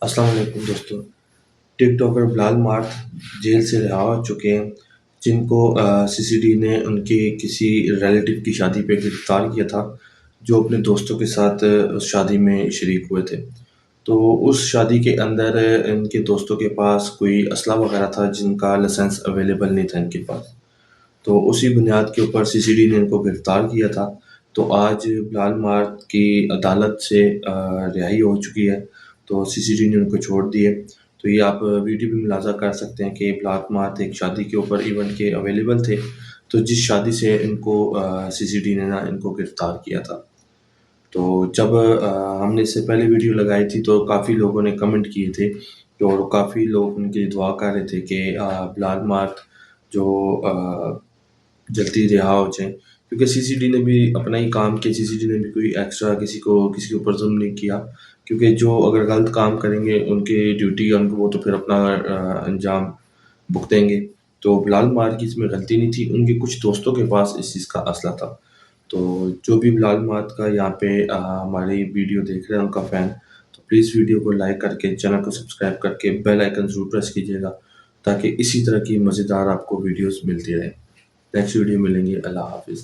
السلام علیکم دوستو۔ ٹک ٹاکر بلال مارت جیل سے رہا ہو چکے ہیں، جن کو سی سی ڈی نے ان کے کسی ریلیٹیو کی شادی پہ گرفتار کیا تھا، جو اپنے دوستوں کے ساتھ اس شادی میں شریک ہوئے تھے۔ تو اس شادی کے اندر ان کے دوستوں کے پاس کوئی اسلحہ وغیرہ تھا جن کا لائسنس اویلیبل نہیں تھا ان کے پاس۔ تو اسی بنیاد کے اوپر سی سی ڈی نے ان کو گرفتار کیا تھا۔ تو آج بلال مارت کی عدالت سے رہائی ہو چکی ہے، تو سی سی ڈی نے ان کو چھوڑ دیے۔ تو یہ آپ ویڈیو بھی ملاحظہ کر سکتے ہیں کہ بلال مارت ایک شادی کے اوپر ایونٹ کے اویلیبل تھے، تو جس شادی سے ان کو سی سی ڈی نے نا ان کو گرفتار کیا تھا۔ تو جب ہم نے اس سے پہلے ویڈیو لگائی تھی تو کافی لوگوں نے کمنٹ کیے تھے، اور کافی لوگ ان کے لیے دعا کر رہے تھے کہ بلال مارت جو جلدی رہا ہو جائیں، کیونکہ سی سی ڈی نے بھی اپنا ہی کام کیا۔ سی سی ڈی نے بھی کوئی ایکسٹرا کسی کے اوپر ظلم نہیں کیا، کیونکہ جو اگر غلط کام کریں گے ان کی ڈیوٹی ان کو، وہ تو پھر اپنا انجام بھگتیں گے۔ تو بلال مارت کی اس میں غلطی نہیں تھی، ان کے کچھ دوستوں کے پاس اس چیز کا اسلحہ تھا۔ تو جو بھی بلال مارت کا یہاں پہ ہماری ویڈیو دیکھ رہے ہیں ان کا فین، تو پلیز ویڈیو کو لائک کر کے چینل کو سبسکرائب کر کے بیل آئیکن ضرور پریس کیجیے گا، تاکہ اسی طرح کی مزیدار آپ کو ویڈیوز ملتی رہیں۔ نیکسٹ ویڈیو ملیں گے۔ اللہ حافظ۔